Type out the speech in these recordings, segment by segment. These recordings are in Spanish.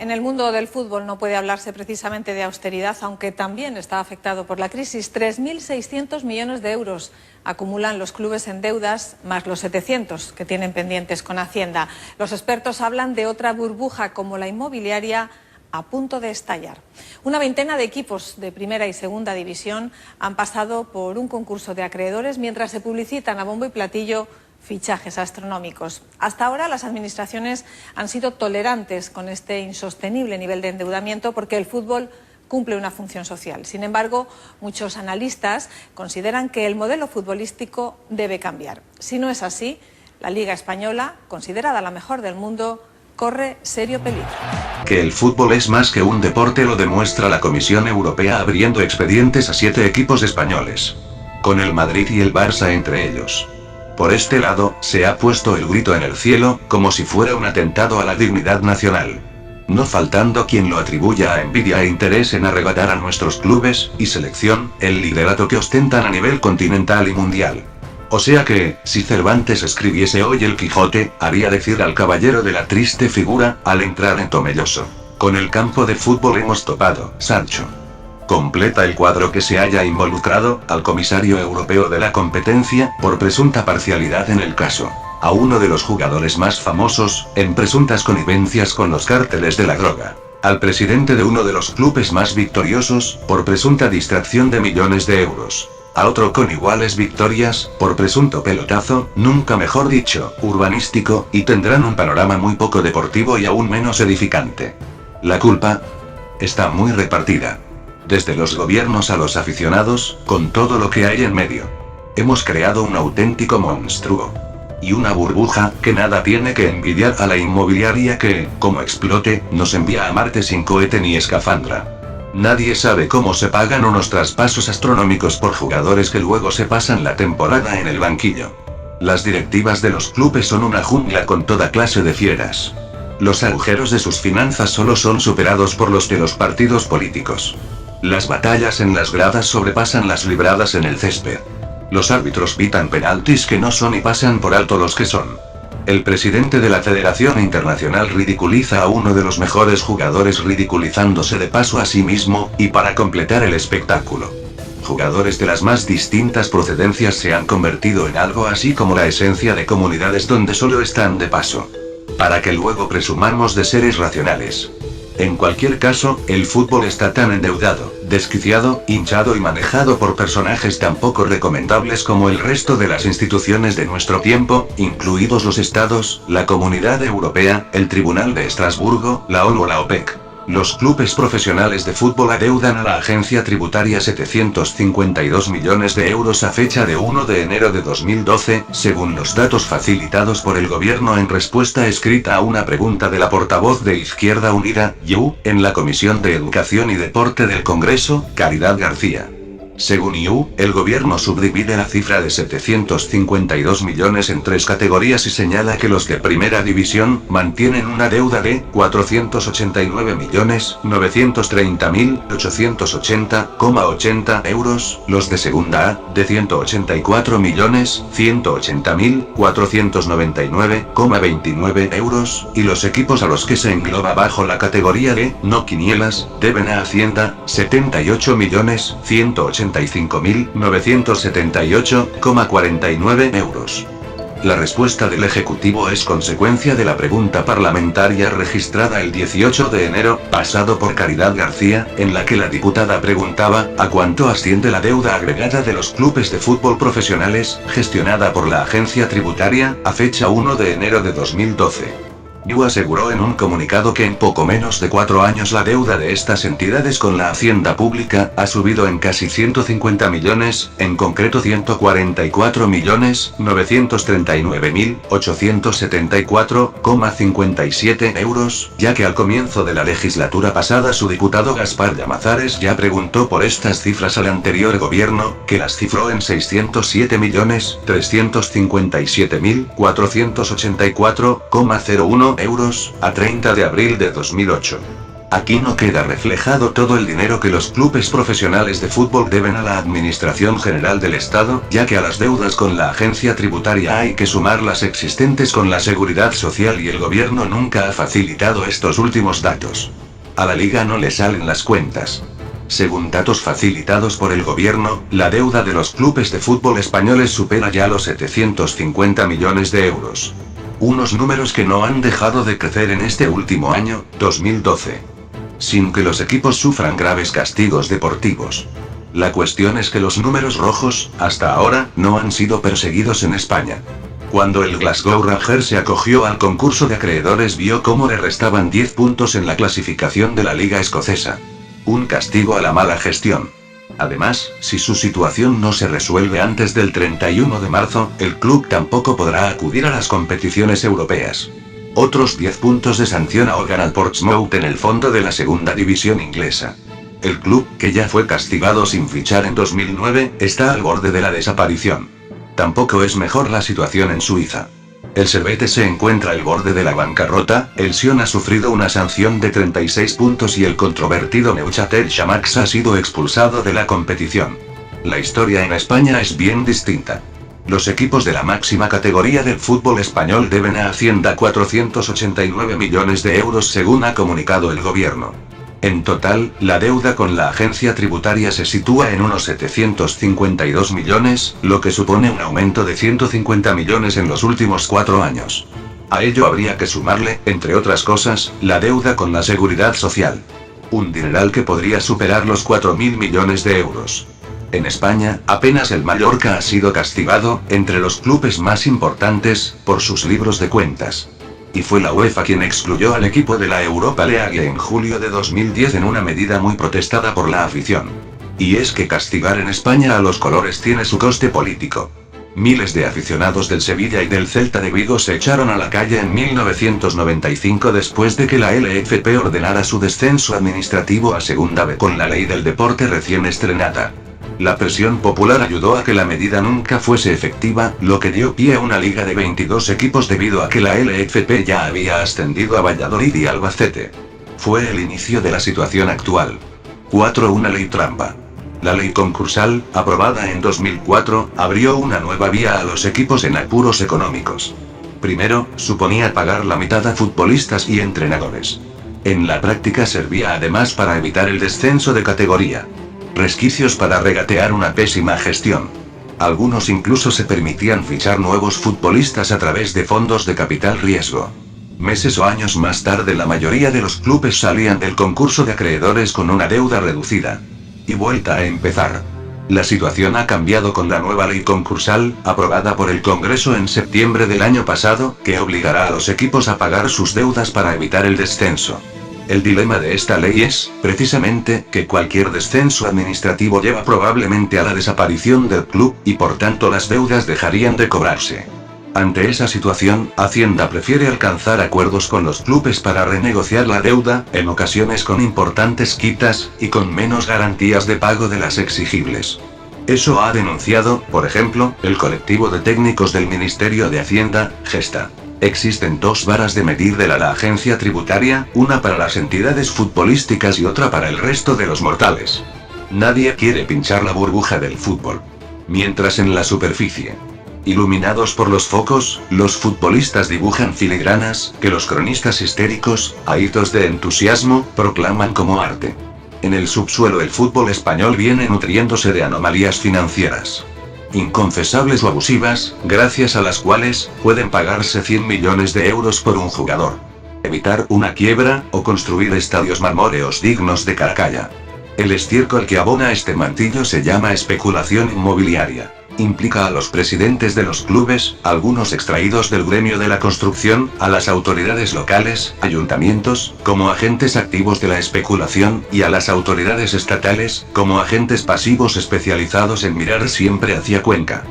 En el mundo del fútbol no puede hablarse precisamente de austeridad, aunque también está afectado por la crisis. 3.600 millones de euros acumulan los clubes en deudas, más los 700 que tienen pendientes con Hacienda. Los expertos hablan de otra burbuja como la inmobiliaria a punto de estallar. Una veintena de equipos de primera y segunda división han pasado por un concurso de acreedores mientras se publicitan a bombo y platillo fichajes astronómicos. Hasta ahora las administraciones han sido tolerantes con este insostenible nivel de endeudamiento porque el fútbol cumple una función social. Sin embargo, muchos analistas consideran que el modelo futbolístico debe cambiar. Si no es así, la Liga Española, considerada la mejor del mundo, corre serio peligro. Que el fútbol es más que un deporte lo demuestra la Comisión Europea abriendo expedientes a 7 equipos españoles, con el Madrid y el Barça entre ellos. Por este lado, se ha puesto el grito en el cielo, como si fuera un atentado a la dignidad nacional. No faltando quien lo atribuya a envidia e interés en arrebatar a nuestros clubes y selección el liderato que ostentan a nivel continental y mundial. O sea que, si Cervantes escribiese hoy el Quijote, haría decir al caballero de la triste figura, al entrar en Tomelloso: con el campo de fútbol hemos topado, Sancho. Completa el cuadro que se haya involucrado al comisario europeo de la competencia, por presunta parcialidad en el caso, a uno de los jugadores más famosos, en presuntas connivencias con los cárteles de la droga, al presidente de uno de los clubes más victoriosos, por presunta distracción de millones de euros, a otro con iguales victorias, por presunto pelotazo, nunca mejor dicho, urbanístico, y tendrán un panorama muy poco deportivo y aún menos edificante. La culpa está muy repartida. Desde los gobiernos a los aficionados, con todo lo que hay en medio. Hemos creado un auténtico monstruo. Y una burbuja, que nada tiene que envidiar a la inmobiliaria que, como explote, nos envía a Marte sin cohete ni escafandra. Nadie sabe cómo se pagan unos traspasos astronómicos por jugadores que luego se pasan la temporada en el banquillo. Las directivas de los clubes son una jungla con toda clase de fieras. Los agujeros de sus finanzas solo son superados por los de los partidos políticos. Las batallas en las gradas sobrepasan las libradas en el césped. Los árbitros pitan penaltis que no son y pasan por alto los que son. El presidente de la Federación Internacional ridiculiza a uno de los mejores jugadores ridiculizándose de paso a sí mismo, y para completar el espectáculo. Jugadores de las más distintas procedencias se han convertido en algo así como la esencia de comunidades donde solo están de paso. Para que luego presumamos de seres racionales. En cualquier caso, el fútbol está tan endeudado, desquiciado, hinchado y manejado por personajes tan poco recomendables como el resto de las instituciones de nuestro tiempo, incluidos los estados, la Comunidad Europea, el Tribunal de Estrasburgo, la ONU o la OPEC. Los clubes profesionales de fútbol adeudan a la agencia tributaria 752 millones de euros a fecha de 1 de enero de 2012, según los datos facilitados por el gobierno en respuesta escrita a una pregunta de la portavoz de Izquierda Unida, IU, en la Comisión de Educación y Deporte del Congreso, Caridad García. Según IU, el gobierno subdivide la cifra de 752 millones en 3 categorías y señala que los de primera división mantienen una deuda de 489.930.880,80 euros, los de segunda A, de 184.180.499,29 euros, y los equipos a los que se engloba bajo la categoría de no quinielas, deben a Hacienda 78.185.978,49 euros. La respuesta del Ejecutivo es consecuencia de la pregunta parlamentaria registrada el 18 de enero pasado por Caridad García, en la que la diputada preguntaba ¿a cuánto asciende la deuda agregada de los clubes de fútbol profesionales, gestionada por la agencia tributaria, a fecha 1 de enero de 2012? IU aseguró en un comunicado que en poco menos de 4 años la deuda de estas entidades con la hacienda pública ha subido en casi 150 millones, en concreto 144.939.874,57 euros, ya que al comienzo de la legislatura pasada su diputado Gaspar Llamazares ya preguntó por estas cifras al anterior gobierno, que las cifró en 607.357.484,01 euros, a 30 de abril de 2008. Aquí no queda reflejado todo el dinero que los clubes profesionales de fútbol deben a la Administración General del Estado, ya que a las deudas con la agencia tributaria hay que sumar las existentes con la Seguridad Social y el gobierno nunca ha facilitado estos últimos datos. A la liga no le salen las cuentas. Según datos facilitados por el gobierno, la deuda de los clubes de fútbol españoles supera ya los 750 millones de euros. Unos números que no han dejado de crecer en este último año, 2012. Sin que los equipos sufran graves castigos deportivos. La cuestión es que los números rojos, hasta ahora, no han sido perseguidos en España. Cuando el Glasgow Rangers se acogió al concurso de acreedores vio cómo le restaban 10 puntos en la clasificación de la Liga Escocesa. Un castigo a la mala gestión. Además, si su situación no se resuelve antes del 31 de marzo, el club tampoco podrá acudir a las competiciones europeas. Otros 10 puntos de sanción ahogan al Portsmouth en el fondo de la segunda división inglesa. El club, que ya fue castigado sin fichar en 2009, está al borde de la desaparición. Tampoco es mejor la situación en Suiza. El Servette se encuentra al borde de la bancarrota, el Sion ha sufrido una sanción de 36 puntos y el controvertido Neuchâtel Xamax ha sido expulsado de la competición. La historia en España es bien distinta. Los equipos de la máxima categoría del fútbol español deben a Hacienda 489 millones de euros según ha comunicado el gobierno. En total, la deuda con la agencia tributaria se sitúa en unos 752 millones, lo que supone un aumento de 150 millones en los últimos 4 años. A ello habría que sumarle, entre otras cosas, la deuda con la Seguridad Social. Un dineral que podría superar los 4.000 millones de euros. En España, apenas el Mallorca ha sido castigado, entre los clubes más importantes, por sus libros de cuentas. Y fue la UEFA quien excluyó al equipo de la Europa League en julio de 2010 en una medida muy protestada por la afición. Y es que castigar en España a los colores tiene su coste político. Miles de aficionados del Sevilla y del Celta de Vigo se echaron a la calle en 1995 después de que la LFP ordenara su descenso administrativo a Segunda B con la ley del deporte recién estrenada. La presión popular ayudó a que la medida nunca fuese efectiva, lo que dio pie a una liga de 22 equipos debido a que la LFP ya había ascendido a Valladolid y Albacete. Fue el inicio de la situación actual. 4. Una ley trampa. La ley concursal, aprobada en 2004, abrió una nueva vía a los equipos en apuros económicos. Primero, suponía pagar la mitad a futbolistas y entrenadores. En la práctica servía además para evitar el descenso de categoría. Resquicios para regatear una pésima gestión. Algunos incluso se permitían fichar nuevos futbolistas a través de fondos de capital riesgo. Meses o años más tarde la mayoría de los clubes salían del concurso de acreedores con una deuda reducida. Y vuelta a empezar. La situación ha cambiado con la nueva ley concursal, aprobada por el Congreso en septiembre del año pasado, que obligará a los equipos a pagar sus deudas para evitar el descenso. El dilema de esta ley es, precisamente, que cualquier descenso administrativo lleva probablemente a la desaparición del club, y por tanto las deudas dejarían de cobrarse. Ante esa situación, Hacienda prefiere alcanzar acuerdos con los clubes para renegociar la deuda, en ocasiones con importantes quitas, y con menos garantías de pago de las exigibles. Eso ha denunciado, por ejemplo, el colectivo de técnicos del Ministerio de Hacienda, Gesta. Existen dos varas de medir de la agencia tributaria, una para las entidades futbolísticas y otra para el resto de los mortales. Nadie quiere pinchar la burbuja del fútbol. Mientras en la superficie, iluminados por los focos, los futbolistas dibujan filigranas, que los cronistas histéricos, ahitos de entusiasmo, proclaman como arte. En el subsuelo el fútbol español viene nutriéndose de anomalías financieras. Inconfesables o abusivas, gracias a las cuales, pueden pagarse 100 millones de euros por un jugador. Evitar una quiebra, o construir estadios marmóreos dignos de Caracalla. El estiércol que abona este mantillo se llama especulación inmobiliaria. Implica a los presidentes de los clubes, algunos extraídos del gremio de la construcción, a las autoridades locales, ayuntamientos, como agentes activos de la especulación, y a las autoridades estatales, como agentes pasivos especializados en mirar siempre hacia Cuenca.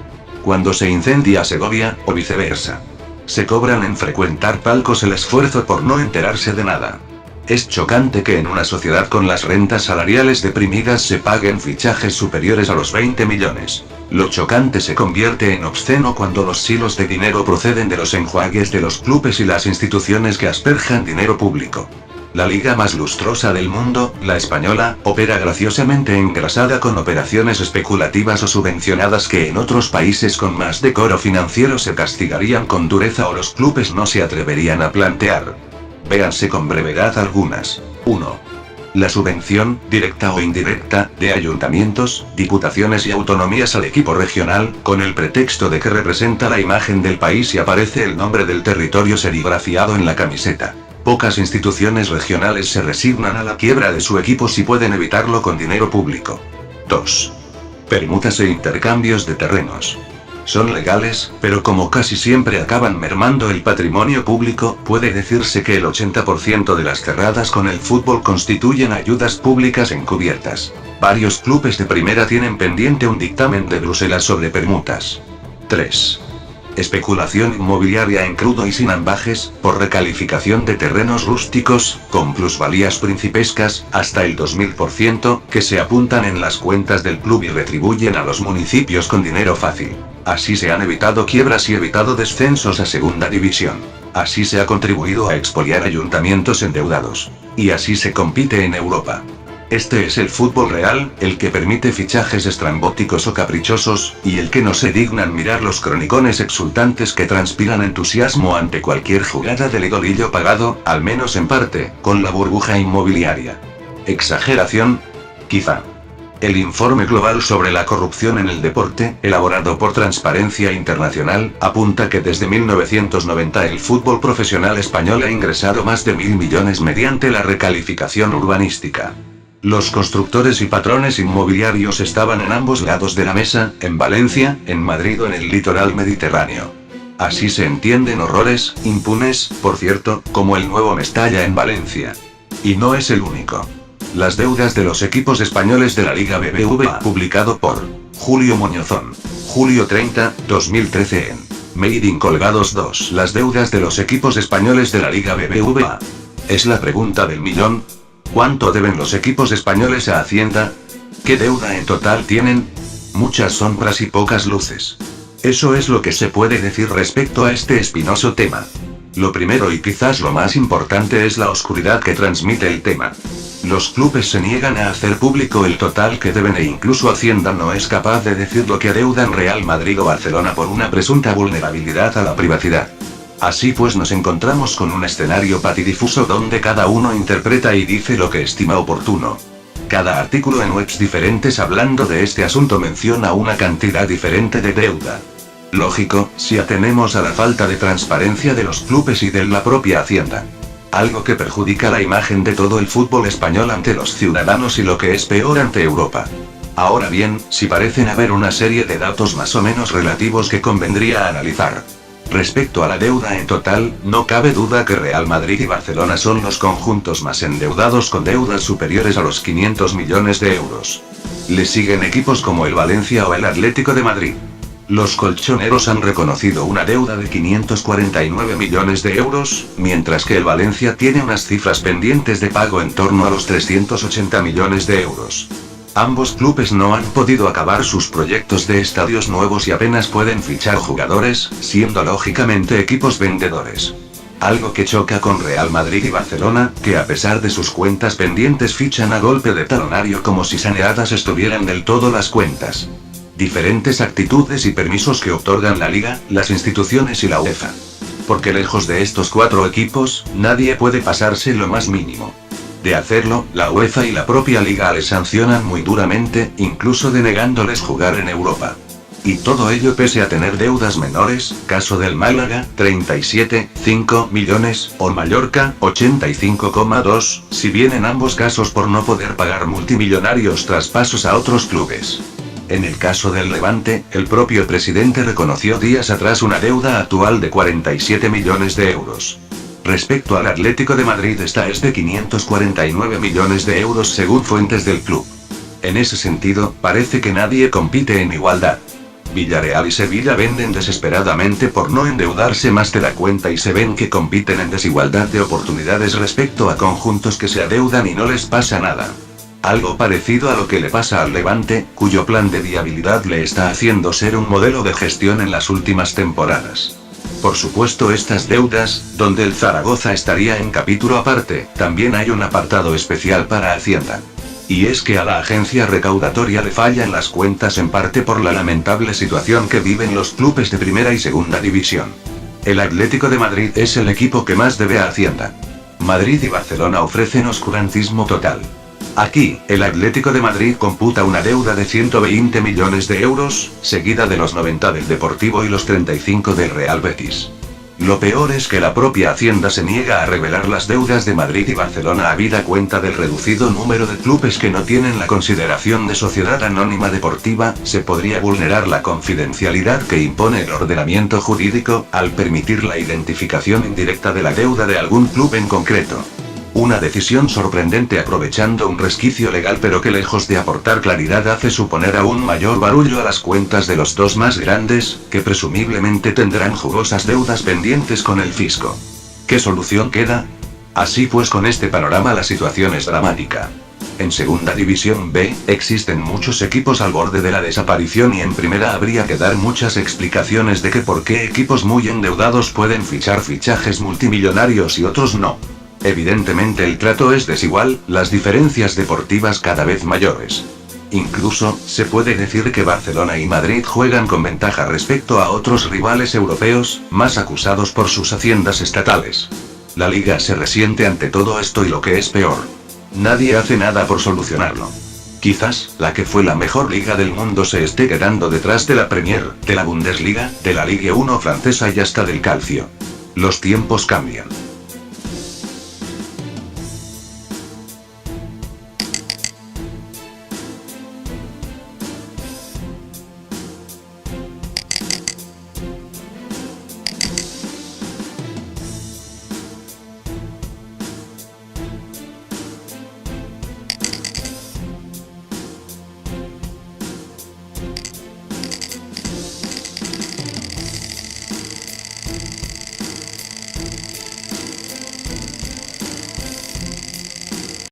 Cuando se incendia Segovia, o viceversa. Se cobran en frecuentar palcos el esfuerzo por no enterarse de nada. Es chocante que en una sociedad con las rentas salariales deprimidas se paguen fichajes superiores a los 20 millones. Lo chocante se convierte en obsceno cuando los silos de dinero proceden de los enjuagues de los clubes y las instituciones que asperjan dinero público. La liga más lustrosa del mundo, la española, opera graciosamente engrasada con operaciones especulativas o subvencionadas que en otros países con más decoro financiero se castigarían con dureza o los clubes no se atreverían a plantear. Véanse con brevedad algunas. 1. La subvención, directa o indirecta, de ayuntamientos, diputaciones y autonomías al equipo regional, con el pretexto de que representa la imagen del país y aparece el nombre del territorio serigrafiado en la camiseta. Pocas instituciones regionales se resignan a la quiebra de su equipo si pueden evitarlo con dinero público. 2. Permutas e intercambios de terrenos. Son legales, pero como casi siempre acaban mermando el patrimonio público, puede decirse que el 80% de las cerradas con el fútbol constituyen ayudas públicas encubiertas. Varios clubes de primera tienen pendiente un dictamen de Bruselas sobre permutas. 3. Especulación inmobiliaria en crudo y sin ambajes, por recalificación de terrenos rústicos, con plusvalías principescas, hasta el 2000%, que se apuntan en las cuentas del club y retribuyen a los municipios con dinero fácil. Así se han evitado quiebras y evitado descensos a segunda división. Así se ha contribuido a expoliar ayuntamientos endeudados. Y así se compite en Europa. Este es el fútbol real, el que permite fichajes estrambóticos o caprichosos, y el que no se dignan mirar los cronicones exultantes que transpiran entusiasmo ante cualquier jugada del idolillo pagado, al menos en parte, con la burbuja inmobiliaria. ¿Exageración? Quizá. El informe global sobre la corrupción en el deporte, elaborado por Transparencia Internacional, apunta que desde 1990 el fútbol profesional español ha ingresado más de 1.000 millones mediante la recalificación urbanística. Los constructores y patrones inmobiliarios estaban en ambos lados de la mesa, en Valencia, en Madrid o en el litoral mediterráneo. Así se entienden horrores, impunes, por cierto, como el nuevo Mestalla en Valencia. Y no es el único. Las deudas de los equipos españoles de la Liga BBVA, publicado por Julio Muñozón. Julio 30, 2013 en Made in Colgados 2. Las deudas de los equipos españoles de la Liga BBVA. Es la pregunta del millón. ¿Cuánto deben los equipos españoles a Hacienda? ¿Qué deuda en total tienen? Muchas sombras y pocas luces. Eso es lo que se puede decir respecto a este espinoso tema. Lo primero y quizás lo más importante es la oscuridad que transmite el tema. Los clubes se niegan a hacer público el total que deben e incluso Hacienda no es capaz de decir lo que adeudan Real Madrid o Barcelona por una presunta vulnerabilidad a la privacidad. Así pues nos encontramos con un escenario patidifuso donde cada uno interpreta y dice lo que estima oportuno. Cada artículo en webs diferentes hablando de este asunto menciona una cantidad diferente de deuda. Lógico, si atenemos a la falta de transparencia de los clubes y de la propia Hacienda. Algo que perjudica la imagen de todo el fútbol español ante los ciudadanos y lo que es peor ante Europa. Ahora bien, si parecen haber una serie de datos más o menos relativos que convendría analizar. Respecto a la deuda en total, no cabe duda que Real Madrid y Barcelona son los conjuntos más endeudados con deudas superiores a los 500 millones de euros. Le siguen equipos como el Valencia o el Atlético de Madrid. Los colchoneros han reconocido una deuda de 549 millones de euros, mientras que el Valencia tiene unas cifras pendientes de pago en torno a los 380 millones de euros. Ambos clubes no han podido acabar sus proyectos de estadios nuevos y apenas pueden fichar jugadores, siendo lógicamente equipos vendedores. Algo que choca con Real Madrid y Barcelona, que a pesar de sus cuentas pendientes fichan a golpe de talonario como si saneadas estuvieran del todo las cuentas. Diferentes actitudes y permisos que otorgan la Liga, las instituciones y la UEFA. Porque lejos de estos cuatro equipos, nadie puede pasarse lo más mínimo. De hacerlo, la UEFA y la propia Liga les sancionan muy duramente, incluso denegándoles jugar en Europa. Y todo ello pese a tener deudas menores, caso del Málaga, 37,5 millones, o Mallorca, 85,2, si bien en ambos casos por no poder pagar multimillonarios traspasos a otros clubes. En el caso del Levante, el propio presidente reconoció días atrás una deuda actual de 47 millones de euros. Respecto al Atlético de Madrid, esta es de 549 millones de euros según fuentes del club. En ese sentido, parece que nadie compite en igualdad. Villarreal y Sevilla venden desesperadamente por no endeudarse más de la cuenta y se ven que compiten en desigualdad de oportunidades respecto a conjuntos que se adeudan y no les pasa nada. Algo parecido a lo que le pasa al Levante, cuyo plan de viabilidad le está haciendo ser un modelo de gestión en las últimas temporadas. Por supuesto estas deudas, donde el Zaragoza estaría en capítulo aparte, también hay un apartado especial para Hacienda. Y es que a la agencia recaudatoria le fallan las cuentas en parte por la lamentable situación que viven los clubes de primera y segunda división. El Atlético de Madrid es el equipo que más debe a Hacienda. Madrid y Barcelona ofrecen oscurantismo total. Aquí, el Atlético de Madrid computa una deuda de 120 millones de euros, seguida de los 90 del Deportivo y los 35 del Real Betis. Lo peor es que la propia Hacienda se niega a revelar las deudas de Madrid y Barcelona habida cuenta del reducido número de clubes que no tienen la consideración de sociedad anónima deportiva. Se podría vulnerar la confidencialidad que impone el ordenamiento jurídico, al permitir la identificación indirecta de la deuda de algún club en concreto. Una decisión sorprendente aprovechando un resquicio legal pero que lejos de aportar claridad hace suponer aún mayor barullo a las cuentas de los dos más grandes, que presumiblemente tendrán jugosas deudas pendientes con el fisco. ¿Qué solución queda? Así pues, con este panorama la situación es dramática. En Segunda División B, existen muchos equipos al borde de la desaparición y en Primera habría que dar muchas explicaciones de que por qué equipos muy endeudados pueden fichar fichajes multimillonarios y otros no. Evidentemente el trato es desigual, las diferencias deportivas cada vez mayores. Incluso, se puede decir que Barcelona y Madrid juegan con ventaja respecto a otros rivales europeos, más acusados por sus haciendas estatales. La liga se resiente ante todo esto y lo que es peor, nadie hace nada por solucionarlo. Quizás, la que fue la mejor liga del mundo se esté quedando detrás de la Premier, de la Bundesliga, de la Ligue 1 francesa y hasta del Calcio. Los tiempos cambian.